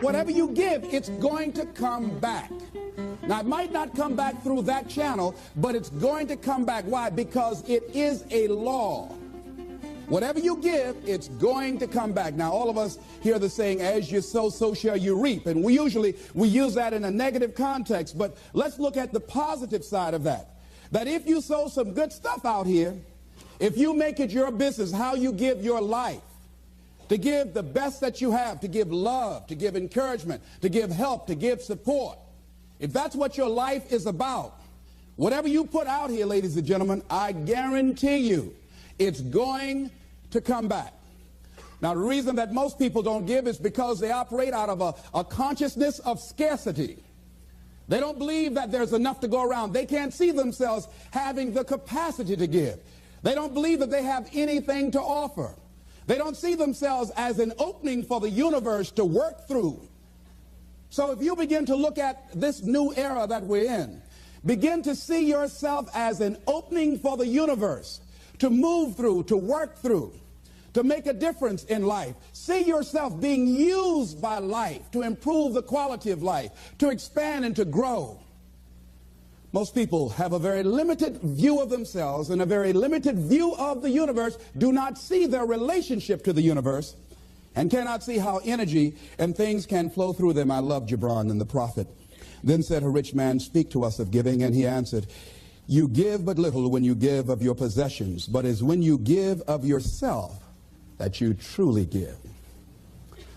Whatever you give, it's going to come back. Now, it might not come back through that channel, but it's going to come back. Why? Because it is a law. Whatever you give, it's going to come back. Now, all of us hear the saying, as you sow, so shall you reap. And we use that in a negative context. But let's look at the positive side of that. That if you sow some good stuff out here, if you make it your business how you give your life, to give the best that you have, to give love, to give encouragement, to give help, to give support, if that's what your life is about, whatever you put out here, ladies and gentlemen, I guarantee you it's going to come back. Now, the reason that most people don't give is because they operate out of a consciousness of scarcity. They don't believe that there's enough to go around. They can't see themselves having the capacity to give. They don't believe that they have anything to offer. They don't see themselves as an opening for the universe to work through. So if you begin to look at this new era that we're in, begin to see yourself as an opening for the universe to move through, to work through, to make a difference in life. See yourself being used by life to improve the quality of life, to expand and to grow. Most people have a very limited view of themselves and a very limited view of the universe, do not see their relationship to the universe, and cannot see how energy and things can flow through them. I love Gibran and the prophet. Then said a rich man, speak to us of giving, and he answered, you give but little when you give of your possessions, but it's when you give of yourself that you truly give.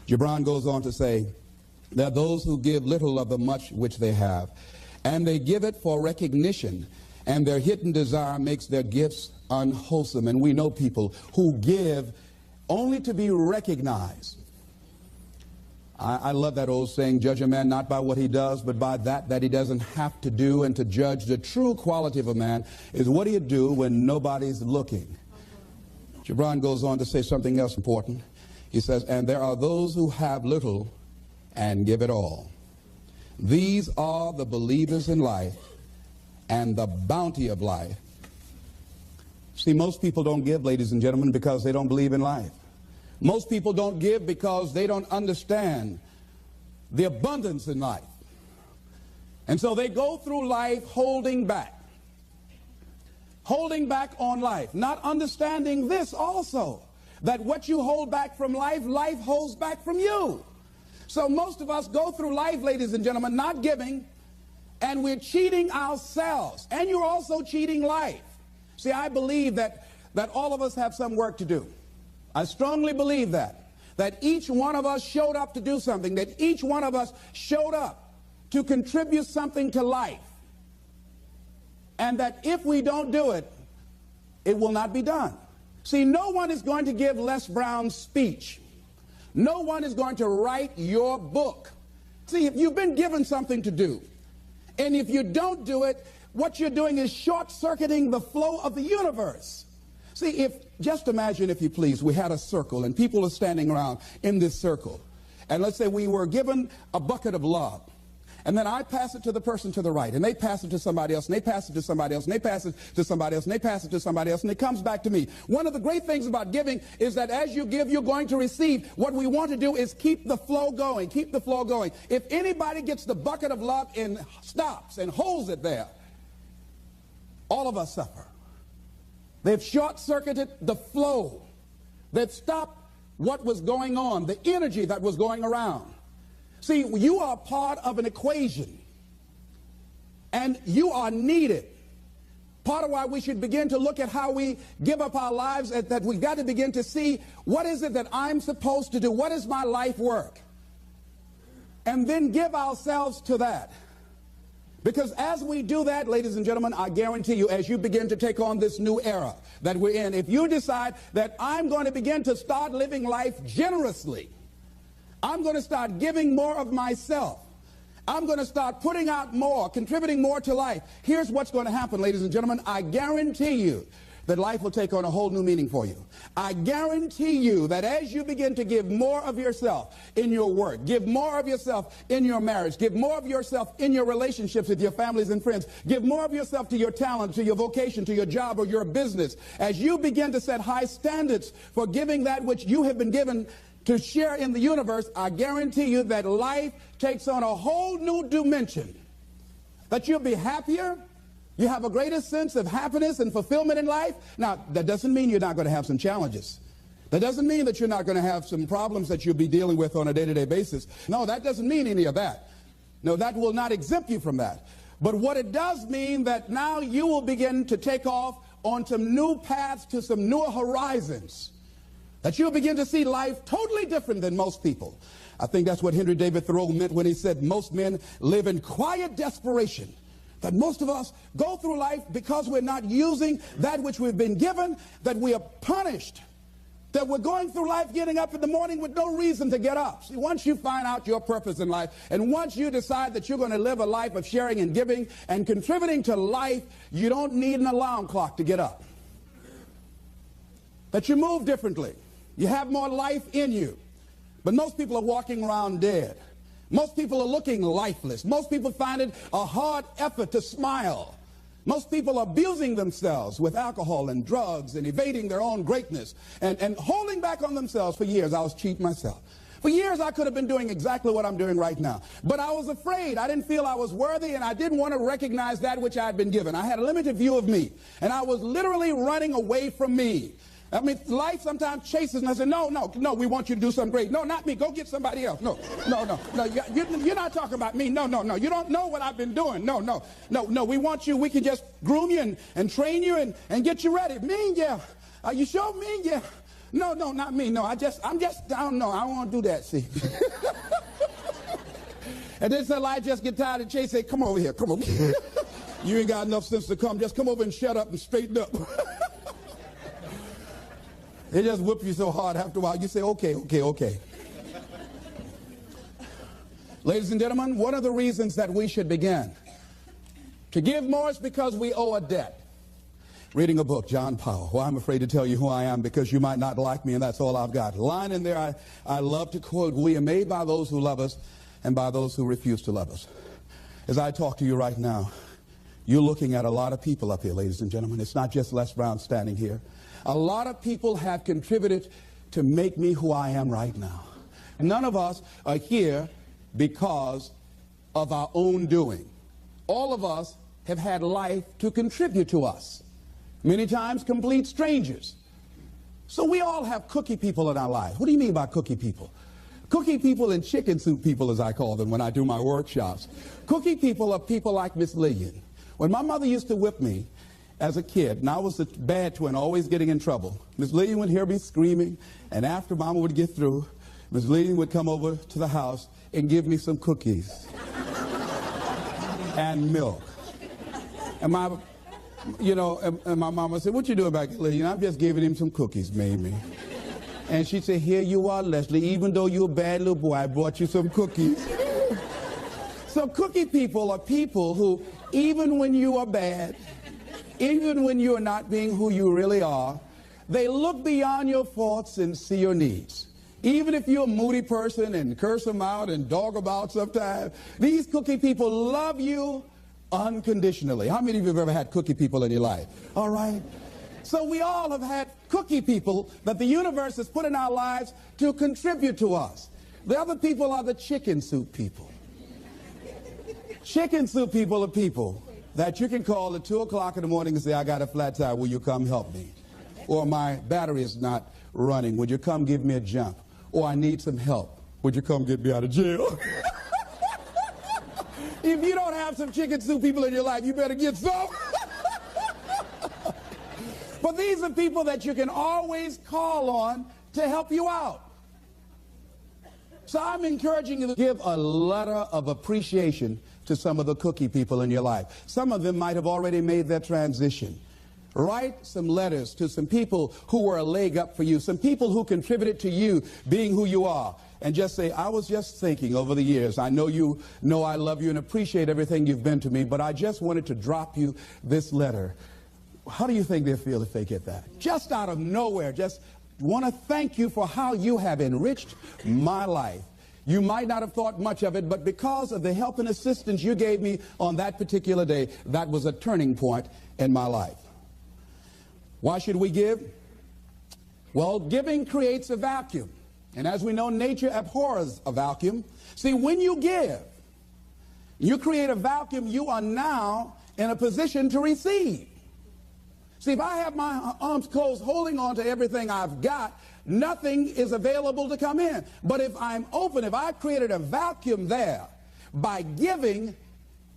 Gibran goes on to say, there are those who give little of the much which they have, and they give it for recognition, and their hidden desire makes their gifts unwholesome. And we know people who give only to be recognized. I love that old saying, judge a man not by what he does, but by that he doesn't have to do. And to judge the true quality of a man is what do you do when nobody's looking. Gibran goes on to say something else important. He says, and there are those who have little and give it all. These are the believers in life and the bounty of life. See, most people don't give, ladies and gentlemen, because they don't believe in life. Most people don't give because they don't understand the abundance in life. And so they go through life holding back on life, not understanding this also, that what you hold back from life, life holds back from you. So most of us go through life, ladies and gentlemen, not giving, and we're cheating ourselves, and you're also cheating life. See, I believe that all of us have some work to do. I strongly believe that each one of us showed up to do something, that each one of us showed up to contribute something to life, and that if we don't do it, it will not be done. See, no one is going to give Les Brown's speech. No one is going to write your book. See, if you've been given something to do, and if you don't do it, what you're doing is short-circuiting the flow of the universe. See, just imagine, if you please, we had a circle, and people are standing around in this circle. And let's say we were given a bucket of love. And then I pass it to the person to the right, and they pass it to somebody else, and they pass it to somebody else, and they pass it to somebody else, and they pass it to somebody else, and it comes back to me. One of the great things about giving is that as you give, you're going to receive. What we want to do is keep the flow going, keep the flow going. If anybody gets the bucket of love and stops and holds it there, all of us suffer. They've short-circuited the flow. They've stopped what was going on, the energy that was going around. See, you are part of an equation, and you are needed. Part of why we should begin to look at how we give up our lives, that we've got to begin to see, what is it that I'm supposed to do? What is my life work? And then give ourselves to that. Because as we do that, ladies and gentlemen, I guarantee you, as you begin to take on this new era that we're in, if you decide that I'm going to begin to start living life generously, I'm going to start giving more of myself, I'm going to start putting out more, contributing more to life, here's what's going to happen, ladies and gentlemen. I guarantee you that life will take on a whole new meaning for you. I guarantee you that as you begin to give more of yourself in your work, give more of yourself in your marriage, give more of yourself in your relationships with your families and friends, give more of yourself to your talent, to your vocation, to your job or your business, as you begin to set high standards for giving that which you have been given to share in the universe, I guarantee you that life takes on a whole new dimension. That you'll be happier, you have a greater sense of happiness and fulfillment in life. Now, that doesn't mean you're not going to have some challenges. That doesn't mean that you're not going to have some problems that you'll be dealing with on a day-to-day basis. No, that doesn't mean any of that. No, that will not exempt you from that. But what it does mean that now you will begin to take off on some new paths to some newer horizons. That you'll begin to see life totally different than most people. I think that's what Henry David Thoreau meant when he said most men live in quiet desperation. That most of us go through life because we're not using that which we've been given, that we are punished. That we're going through life getting up in the morning with no reason to get up. See, once you find out your purpose in life, and once you decide that you're going to live a life of sharing and giving and contributing to life, you don't need an alarm clock to get up. That you move differently. You have more life in you. But most people are walking around dead. Most people are looking lifeless. Most people find it a hard effort to smile. Most people are abusing themselves with alcohol and drugs and evading their own greatness and holding back on themselves. For years, I was cheating myself. For years, I could have been doing exactly what I'm doing right now. But I was afraid. I didn't feel I was worthy, and I didn't want to recognize that which I had been given. I had a limited view of me, and I was literally running away from me. I mean, life sometimes chases, and I say, no, we want you to do something great. No, not me. Go get somebody else. No, you're not talking about me. No, you don't know what I've been doing. No, we want you. We can just groom you and train you and get you ready. Me, yeah. Are you sure? Me, yeah. No, not me. No, I don't know. I don't want to do that, see. And then so I just get tired of chase, say, come over here, come over here. You ain't got enough sense to come. Just come over and shut up and straighten up. They just whip you so hard after a while, you say, okay. Ladies and gentlemen, one of the reasons that we should begin to give more is because we owe a debt. Reading a book, John Powell. Well, I'm afraid to tell you who I am because you might not like me, and that's all I've got. A line in there I love to quote, we are made by those who love us and by those who refuse to love us. As I talk to you right now, you're looking at a lot of people up here, ladies and gentlemen. It's not just Les Brown standing here. A lot of people have contributed to make me who I am right now. None of us are here because of our own doing. All of us have had life to contribute to us. Many times complete strangers. So we all have cookie people in our lives. What do you mean by cookie people? Cookie people and chicken soup people, as I call them when I do my workshops. Cookie people are people like Miss Lillian. When my mother used to whip me as a kid, and I was a bad twin, always getting in trouble, Miss Lillian would hear me screaming, and after Mama would get through, Miss Lillian would come over to the house and give me some cookies and milk. And my mama said, what you doing back there, Lillian? I'm just giving him some cookies, Mamie. And she said, here you are, Leslie. Even though you're a bad little boy, I brought you some cookies. So cookie people are people who, even when you are bad, even when you are not being who you really are, they look beyond your faults and see your needs. Even if you're a moody person and curse them out and dog them out sometimes, these cookie people love you unconditionally. How many of you have ever had cookie people in your life? All right. So we all have had cookie people that the universe has put in our lives to contribute to us. The other people are the chicken soup people. Chicken soup people are people that you can call at 2 o'clock in the morning and say, I got a flat tire, will you come help me? Or my battery is not running, would you come give me a jump? Or I need some help, would you come get me out of jail? If you don't have some chicken soup people in your life, you better get some. But these are people that you can always call on to help you out. So I'm encouraging you to give a letter of appreciation to some of the cookie people in your life. Some of them might have already made their transition. Write some letters to some people who were a leg up for you, some people who contributed to you being who you are. And just say, I was just thinking over the years, I know you know I love you and appreciate everything you've been to me, but I just wanted to drop you this letter. How do you think they'll feel if they get that? Just out of nowhere, just want to thank you for how you have enriched my life. You might not have thought much of it, but because of the help and assistance you gave me on that particular day, that was a turning point in my life. Why should we give? Well, giving creates a vacuum. And as we know, nature abhors a vacuum. See, when you give, you create a vacuum, you are now in a position to receive. See, if I have my arms closed, holding on to everything I've got, nothing is available to come in. But if I'm open, if I created a vacuum there by giving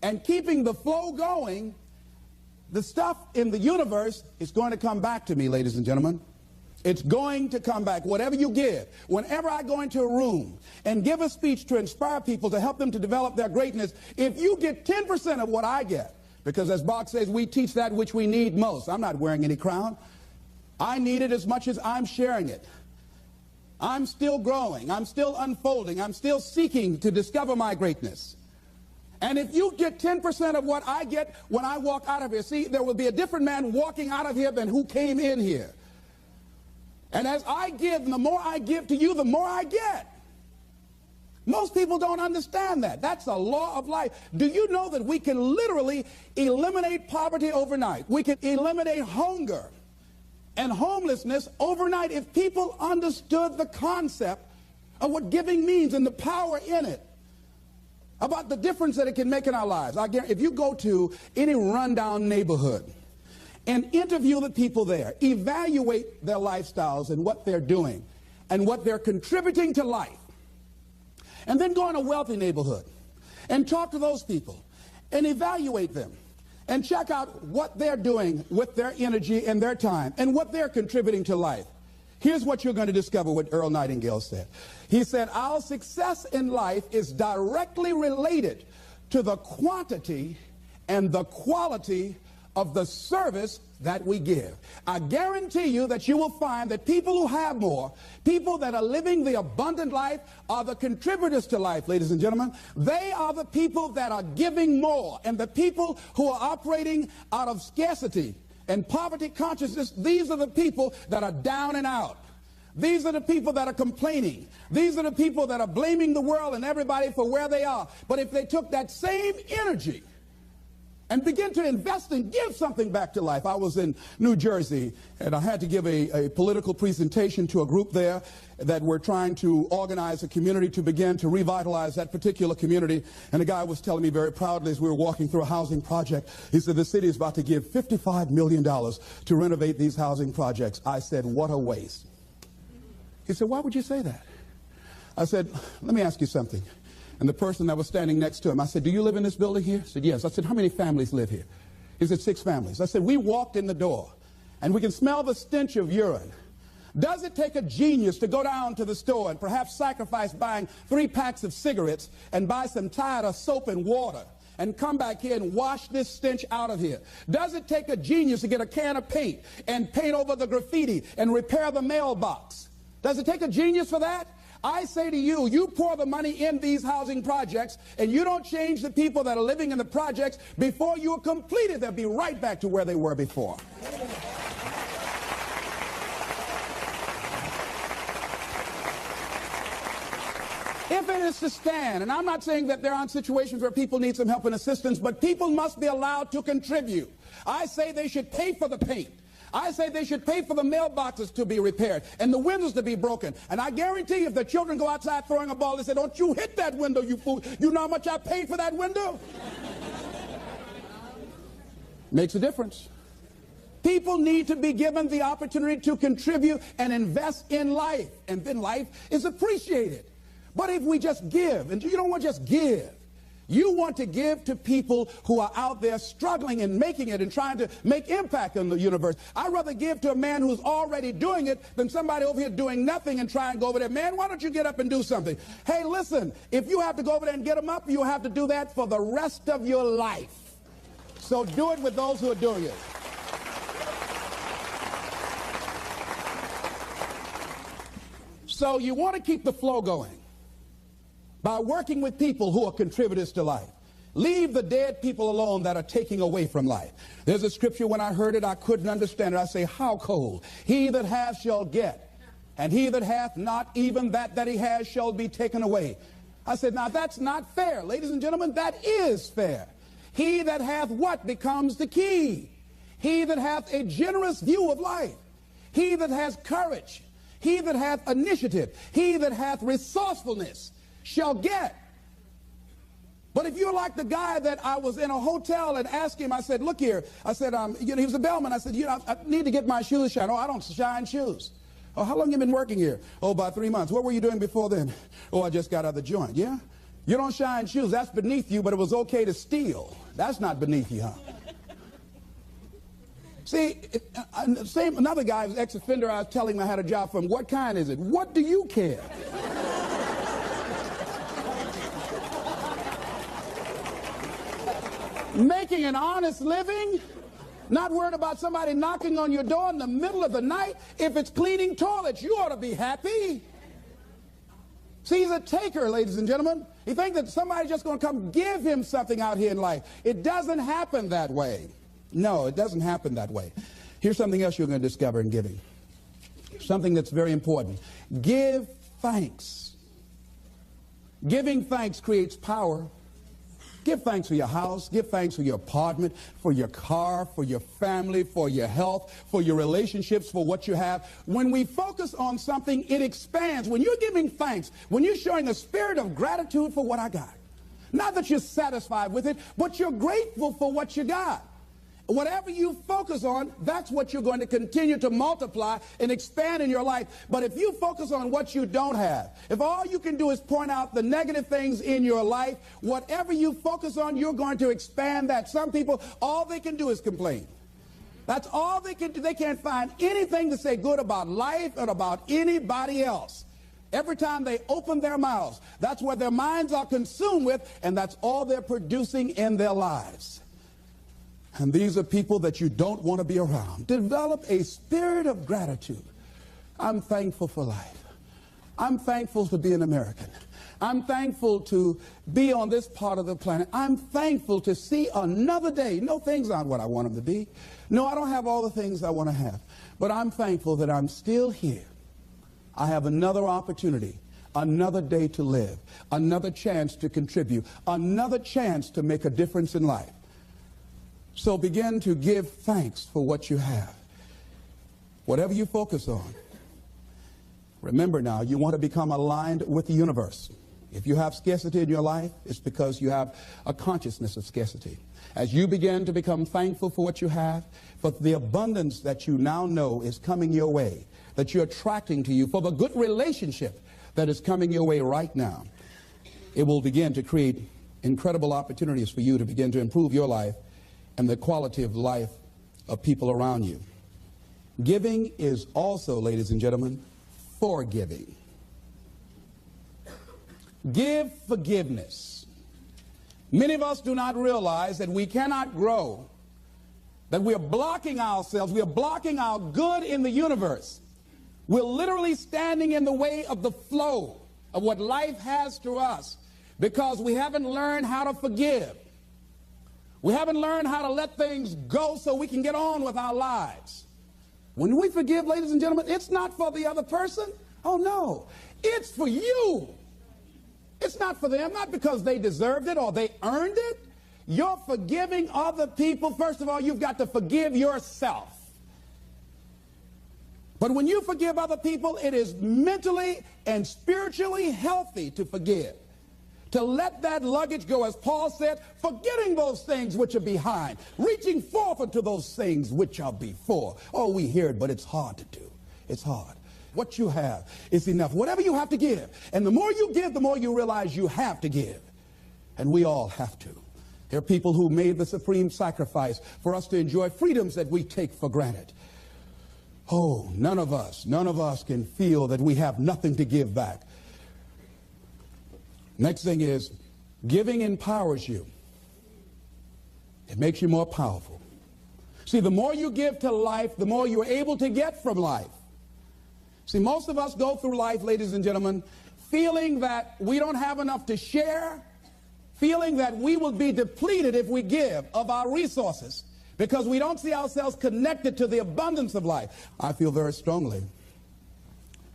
and keeping the flow going, the stuff in the universe is going to come back to me, ladies and gentlemen. It's going to come back. Whatever you give, whenever I go into a room and give a speech to inspire people, to help them to develop their greatness, if you get 10% of what I get, because as Bach says, we teach that which we need most. I'm not wearing any crown. I need it as much as I'm sharing it. I'm still growing. I'm still unfolding. I'm still seeking to discover my greatness. And if you get 10% of what I get when I walk out of here, see, there will be a different man walking out of here than who came in here. And as I give, and the more I give to you, the more I get. Most people don't understand that. That's a law of life. Do you know that we can literally eliminate poverty overnight? We can eliminate hunger and homelessness overnight if people understood the concept of what giving means and the power in it, about the difference that it can make in our lives. I guarantee, if you go to any rundown neighborhood and interview the people there, evaluate their lifestyles and what they're doing and what they're contributing to life, and then go in a wealthy neighborhood and talk to those people and evaluate them and check out what they're doing with their energy and their time and what they're contributing to life. Here's what you're going to discover, what Earl Nightingale said. He said, our success in life is directly related to the quantity and the quality of the service that we give. I guarantee you that you will find that people who have more, people that are living the abundant life, are the contributors to life, ladies and gentlemen. They are the people that are giving more. And the people who are operating out of scarcity and poverty consciousness, these are the people that are down and out. These are the people that are complaining. These are the people that are blaming the world and everybody for where they are. But if they took that same energy and begin to invest and give something back to life. I was in New Jersey, and I had to give a political presentation to a group there that were trying to organize a community to begin to revitalize that particular community. And the guy was telling me very proudly as we were walking through a housing project, he said, the city is about to give $55 million to renovate these housing projects. I said, what a waste. He said, why would you say that? I said, let me ask you something. And the person that was standing next to him, I said, do you live in this building here? He said, yes. I said, how many families live here? He said, 6 families. I said, we walked in the door, and we can smell the stench of urine. Does it take a genius to go down to the store and perhaps sacrifice buying 3 packs of cigarettes and buy some Tide of soap and water and come back here and wash this stench out of here? Does it take a genius to get a can of paint and paint over the graffiti and repair the mailbox? Does it take a genius for that? I say to you, you pour the money in these housing projects and you don't change the people that are living in the projects, before you are completed, they'll be right back to where they were before. If it is to stand, and I'm not saying that there aren't situations where people need some help and assistance, but people must be allowed to contribute. I say they should pay for the paint. I say they should pay for the mailboxes to be repaired and the windows to be broken. And I guarantee you, if the children go outside throwing a ball, they say, don't you hit that window, you fool. You know how much I paid for that window? Makes a difference. People need to be given the opportunity to contribute and invest in life. And then life is appreciated. But if we just give, and you don't want to just give, you want to give to people who are out there struggling and making it and trying to make impact in the universe. I'd rather give to a man who's already doing it than somebody over here doing nothing and try and go over there. Man, why don't you get up and do something? Hey, listen, if you have to go over there and get them up, you have to do that for the rest of your life. So do it with those who are doing it. So you want to keep the flow going by working with people who are contributors to life. Leave the dead people alone that are taking away from life. There's a scripture, when I heard it, I couldn't understand it. I say, how cold? He that hath shall get, and he that hath not, even that he has shall be taken away. I said, now that's not fair. Ladies and gentlemen, that is fair. He that hath what becomes the key? He that hath a generous view of life. He that has courage. He that hath initiative, he that hath resourcefulness shall get. But if you're like the guy that I was in a hotel and asked him, I said, look here, I said, he was a bellman. I said, I need to get my shoes shined. Oh, I don't shine shoes. Oh, how long have you been working here? Oh, about 3 months. What were you doing before then? Oh, I just got out of the joint. Yeah? You don't shine shoes. That's beneath you, but it was okay to steal. That's not beneath you, huh? See, another guy, was ex-offender, I was telling him I had a job for him. What kind is it? What do you care? Making an honest living, not worried about somebody knocking on your door in the middle of the night. If it's cleaning toilets, you ought to be happy. See, he's a taker, ladies and gentlemen. He thinks that somebody's just going to come give him something out here in life. It doesn't happen that way. No, it doesn't happen that way. Here's something else you're going to discover in giving. Something that's very important. Give thanks. Giving thanks creates power. Give thanks for your house. Give thanks for your apartment, for your car, for your family, for your health, for your relationships, for what you have. When we focus on something, it expands. When you're giving thanks, when you're showing a spirit of gratitude for what I got, not that you're satisfied with it, but you're grateful for what you got. Whatever you focus on, that's what you're going to continue to multiply and expand in your life. But if you focus on what you don't have, if all you can do is point out the negative things in your life, whatever you focus on, you're going to expand that. Some people, all they can do is complain. That's all they can do. They can't find anything to say good about life and about anybody else. Every time they open their mouths, that's what their minds are consumed with, and that's all they're producing in their lives. And these are people that you don't want to be around. Develop a spirit of gratitude. I'm thankful for life. I'm thankful to be an American. I'm thankful to be on this part of the planet. I'm thankful to see another day. No, things aren't what I want them to be. No, I don't have all the things I want to have. But I'm thankful that I'm still here. I have another opportunity, another day to live, another chance to contribute, another chance to make a difference in life. So begin to give thanks for what you have. Whatever you focus on. Remember now, you want to become aligned with the universe. If you have scarcity in your life, it's because you have a consciousness of scarcity. As you begin to become thankful for what you have, for the abundance that you now know is coming your way, that you're attracting to you, for the good relationship that is coming your way right now, it will begin to create incredible opportunities for you to begin to improve your life and the quality of life of people around you. Giving is also, ladies and gentlemen, forgiving. Give forgiveness. Many of us do not realize that we cannot grow, that we are blocking ourselves, we are blocking our good in the universe. We're literally standing in the way of the flow of what life has to us because we haven't learned how to forgive. We haven't learned how to let things go so we can get on with our lives. When we forgive, ladies and gentlemen, it's not for the other person. Oh, no. It's for you. It's not for them, not because they deserved it or they earned it. You're forgiving other people. First of all, you've got to forgive yourself. But when you forgive other people, it is mentally and spiritually healthy to forgive. To let that luggage go, as Paul said, forgetting those things which are behind, reaching forth unto those things which are before. Oh, we hear it, but it's hard to do. It's hard. What you have is enough. Whatever you have to give. And the more you give, the more you realize you have to give. And we all have to. There are people who made the supreme sacrifice for us to enjoy freedoms that we take for granted. Oh, none of us can feel that we have nothing to give back. Next thing is, giving empowers you. It makes you more powerful. See, the more you give to life, the more you're able to get from life. See, most of us go through life, ladies and gentlemen, feeling that we don't have enough to share, feeling that we will be depleted if we give of our resources because we don't see ourselves connected to the abundance of life. I feel very strongly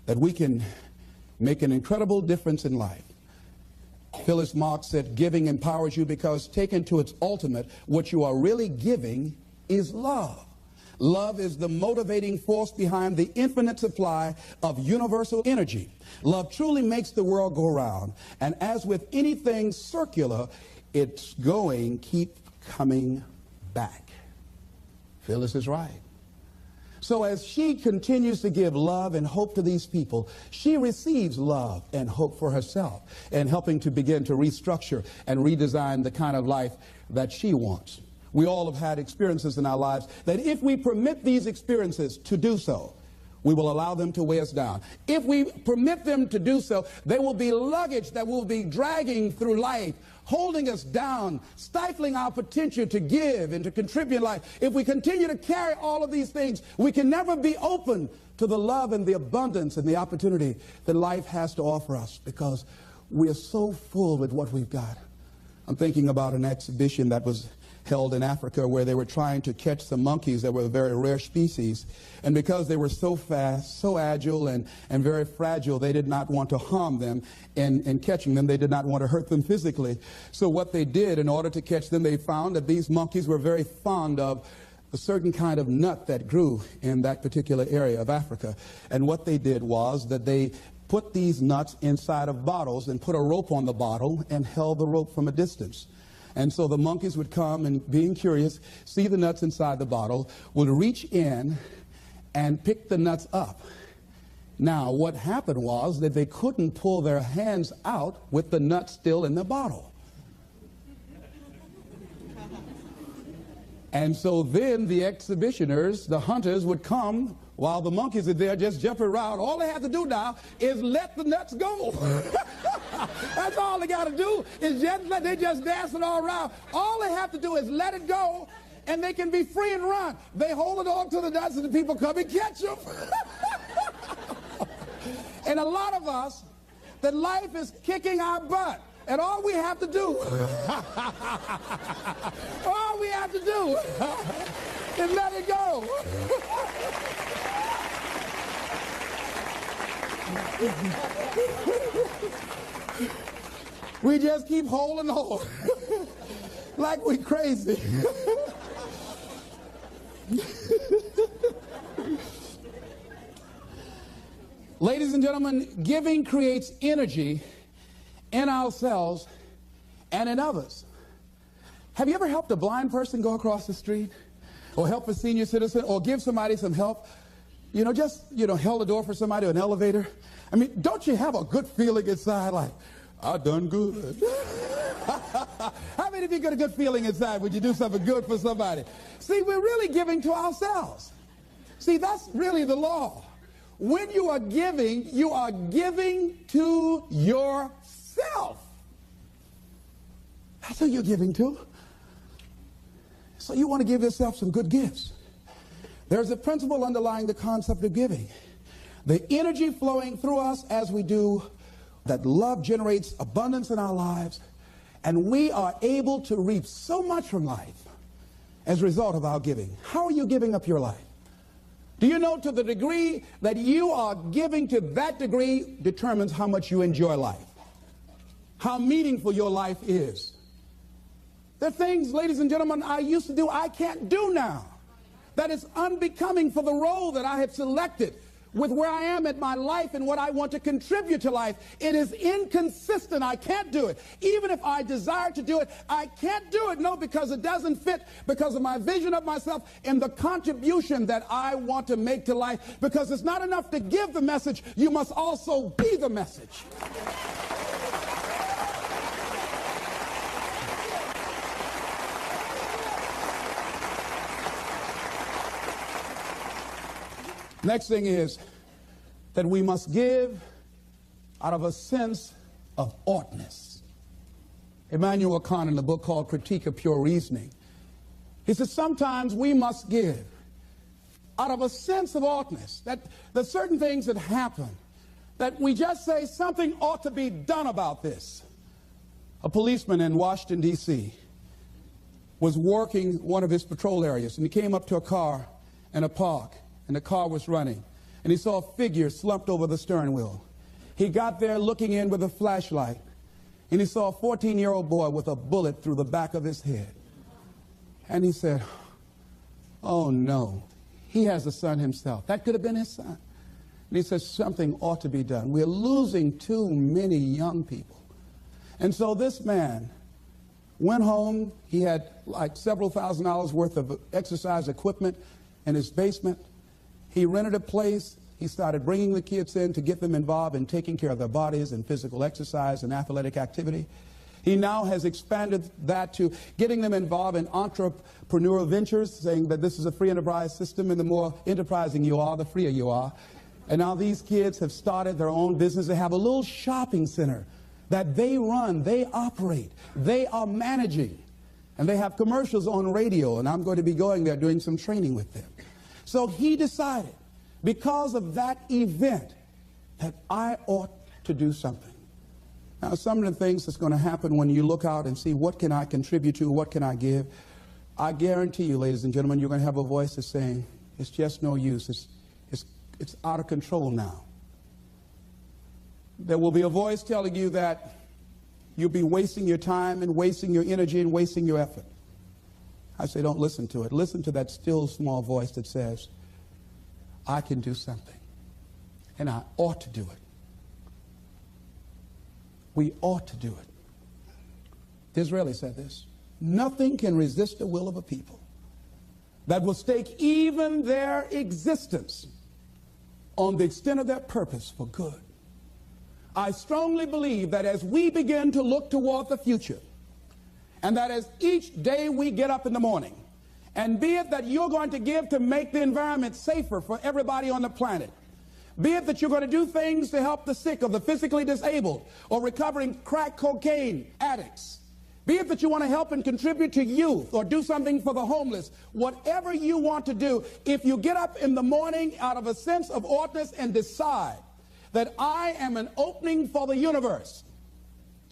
that we can make an incredible difference in life. Phyllis Marx said, giving empowers you because taken to its ultimate, what you are really giving is love. Love is the motivating force behind the infinite supply of universal energy. Love truly makes the world go round. And as with anything circular, it's going, keep coming back. Phyllis is right. So as she continues to give love and hope to these people, she receives love and hope for herself and helping to begin to restructure and redesign the kind of life that she wants. We all have had experiences in our lives that if we permit these experiences to do so, we will allow them to weigh us down. If we permit them to do so, they will be luggage that will be dragging through life, holding us down, stifling our potential to give and to contribute in life. If we continue to carry all of these things, we can never be open to the love and the abundance and the opportunity that life has to offer us because we are so full with what we've got. I'm thinking about an exhibition that was held in Africa where they were trying to catch some monkeys that were a very rare species. And because they were so fast, so agile, and very fragile, they did not want to harm them in catching them. They did not want to hurt them physically. So what they did in order to catch them, they found that these monkeys were very fond of a certain kind of nut that grew in that particular area of Africa. And what they did was that they put these nuts inside of bottles and put a rope on the bottle and held the rope from a distance. And so the monkeys would come and, being curious, see the nuts inside the bottle, would reach in and pick the nuts up. Now, what happened was that they couldn't pull their hands out with the nuts still in the bottle. And so then the exhibitioners, the hunters, would come while the monkeys are there just jumping around. All they have to do now is let the nuts go. That's all they got to do is just let, they just dancing all around. All they have to do is let it go and they can be free and run. They hold it on to the nuts and the people come and catch them. And a lot of us, that life is kicking our butt. And all we have to do, all we have to do is let it go. We just keep holding on like we crazy. Ladies and gentlemen, giving creates energy in ourselves and in others. Have you ever helped a blind person go across the street? Or help a senior citizen? Or give somebody some help? You know, just, held the door for somebody or an elevator? I mean, don't you have a good feeling inside like, I done good? How many of you get a good feeling inside when you do something good for somebody? See, we're really giving to ourselves. See, that's really the law. When you are giving to yourself. That's who you're giving to. So you want to give yourself some good gifts. There's a principle underlying the concept of giving. The energy flowing through us as we do, that love generates abundance in our lives, and we are able to reap so much from life as a result of our giving. How are you giving up your life? Do you know, to the degree that you are giving, to that degree determines how much you enjoy life, how meaningful your life is. There are things, ladies and gentlemen, I used to do I can't do now. That is unbecoming for the role that I have selected with where I am in my life and what I want to contribute to life. It is inconsistent. I can't do it. Even if I desire to do it, I can't do it. No, because it doesn't fit, because of my vision of myself and the contribution that I want to make to life. Because it's not enough to give the message, you must also be the message. Next thing is that we must give out of a sense of oughtness. Immanuel Kant, in a book called Critique of Pure Reasoning, he says sometimes we must give out of a sense of oughtness, that there's certain things that happen that we just say something ought to be done about this. A policeman in Washington, D.C. was working one of his patrol areas, and he came up to a car in a park, and the car was running, and he saw a figure slumped over the steering wheel. He got there looking in with a flashlight, and he saw a 14-year-old boy with a bullet through the back of his head. And he said, oh no, He has a son himself. That could have been his son. And he says something ought to be done. We're losing too many young people. And so this man went home. He had like several $1,000s worth of exercise equipment in his basement. He rented a place. He started bringing the kids in to get them involved in taking care of their bodies and physical exercise and athletic activity. He now has expanded that to getting them involved in entrepreneurial ventures, saying that this is a free enterprise system, and the more enterprising you are, the freer you are. And now these kids have started their own business. They have a little shopping center that they run, they operate, they are managing. And they have commercials on radio, and I'm going to be going there doing some training with them. So he decided, because of that event, that I ought to do something. Now, some of the things that's going to happen when you look out and see what can I contribute to, what can I give, I guarantee you, ladies and gentlemen, you're going to have a voice that's saying, it's just no use. It's out of control now. There will be a voice telling you that you'll be wasting your time and wasting your energy and wasting your effort. I say, don't listen to it. Listen to that still small voice that says, I can do something, and I ought to do it. We ought to do it. Disraeli said this: nothing can resist the will of a people that will stake even their existence on the extent of their purpose for good. I strongly believe that as we begin to look toward the future, and that as each day we get up in the morning, and be it that you're going to give to make the environment safer for everybody on the planet, be it that you're going to do things to help the sick or the physically disabled or recovering crack cocaine addicts, be it that you want to help and contribute to youth or do something for the homeless, whatever you want to do, if you get up in the morning out of a sense of oughtness and decide that I am an opening for the universe,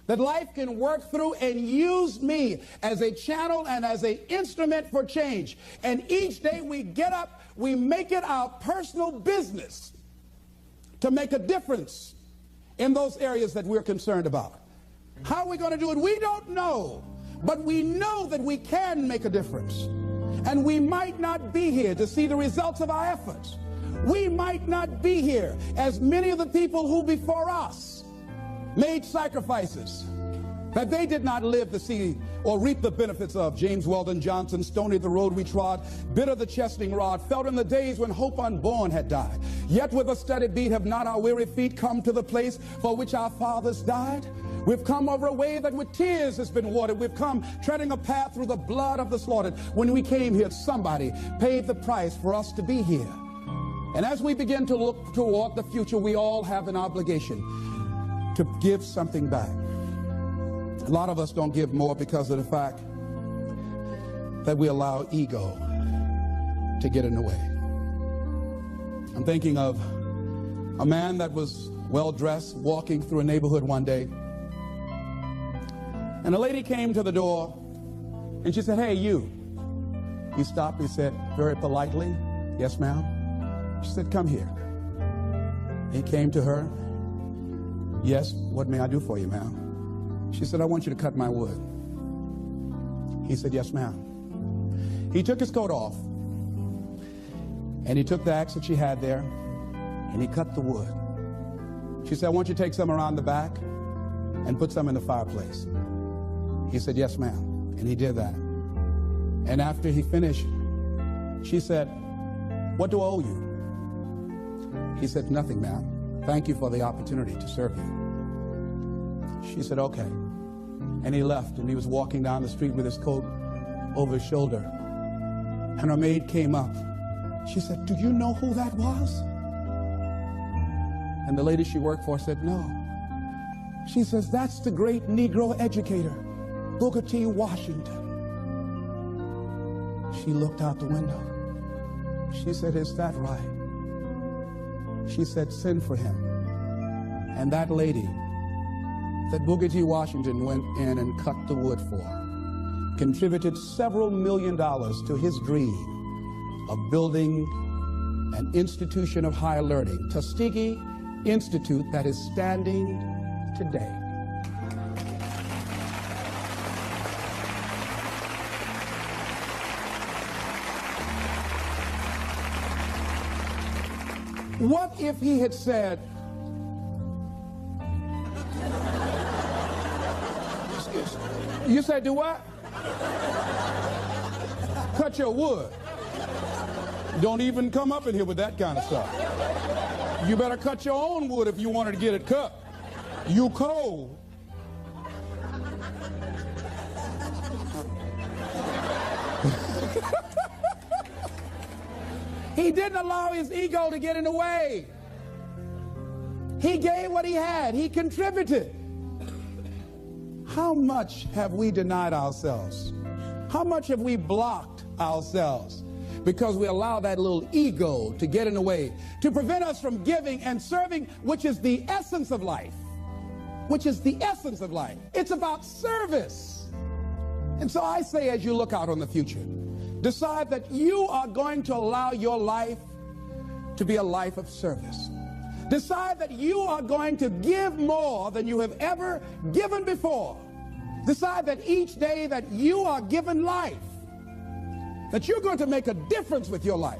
that life can work through and use me as a channel and as an instrument for change. And each day we get up, we make it our personal business to make a difference in those areas that we're concerned about. How are we going to do it? We don't know, but we know that we can make a difference. And we might not be here to see the results of our efforts. We might not be here as many of the people who before us made sacrifices that they did not live to see or reap the benefits of. James Weldon Johnson, stony the road we trod, bitter the chastening rod, felt in the days when hope unborn had died. Yet with a steady beat have not our weary feet come to the place for which our fathers died. We've come over a way that with tears has been watered. We've come treading a path through the blood of the slaughtered. When we came here, somebody paid the price for us to be here. And as we begin to look toward the future, we all have an obligation to give something back. A lot of us don't give more because of the fact that we allow ego to get in the way. I'm thinking of a man that was well-dressed walking through a neighborhood one day, and a lady came to the door and she said, "Hey, you." He stopped. He said very politely, "Yes, ma'am." She said, "Come here." He came to her. "Yes, what may I do for you, ma'am?" She said, "I want you to cut my wood." He said, "Yes, ma'am." He took his coat off, and he took the axe that she had there, and he cut the wood. She said, "I want you to take some around the back and put some in the fireplace." He said, "Yes, ma'am." And he did that. And after he finished, she said, "What do I owe you?" He said, "Nothing, ma'am. Thank you for the opportunity to serve you." She said, "Okay." And he left, and he was walking down the street with his coat over his shoulder. And her maid came up. She said, "Do you know who that was?" And the lady she worked for said, "No." She says, "That's the great Negro educator, Booker T. Washington." She looked out the window. She said, "Is that right?" She said, "Send for him." And that lady that Booker T. Washington went in and cut the wood for contributed several $1 million to his dream of building an institution of higher learning, Tuskegee Institute, that is standing today. What if he had said, you said do what? Cut your wood. Don't even come up in here with that kind of stuff. You better cut your own wood if you wanted to get it cut. You cold. He didn't allow his ego to get in the way. He gave what he had. He contributed. How much have we denied ourselves? How much have we blocked ourselves because we allow that little ego to get in the way, to prevent us from giving and serving, which is the essence of life. Which is the essence of life. It's about service. And so I say, as you look out on the future, decide that you are going to allow your life to be a life of service. Decide that you are going to give more than you have ever given before. Decide that each day that you are given life, that you're going to make a difference with your life,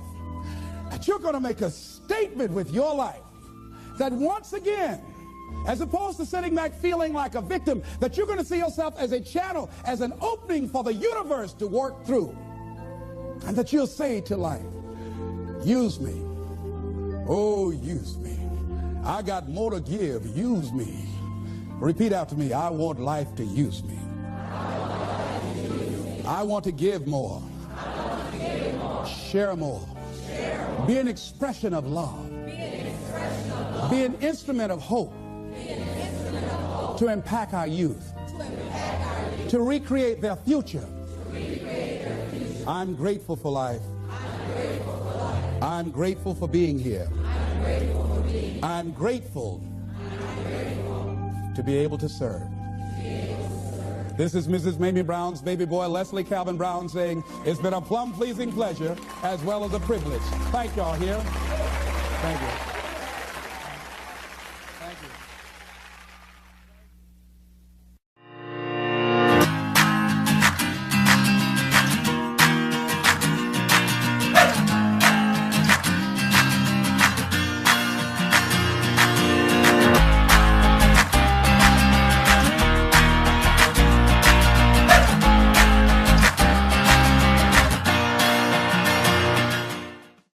that you're going to make a statement with your life, that once again, as opposed to sitting back feeling like a victim, that you're going to see yourself as a channel, as an opening for the universe to work through. And that you'll say to life, use me. Oh, use me. I got more to give. Use me. Repeat after me. I want life to use me. I want to give more. Share more. Be an expression of love. Be an instrument of hope. To impact our youth. To recreate their future. I'm grateful for life. I'm grateful for being here. I'm grateful to be able to serve. This is Mrs. Mamie Brown's baby boy, Leslie Calvin Brown, saying, it's been a plumb pleasing pleasure as well as a privilege. Thank y'all here. Thank you.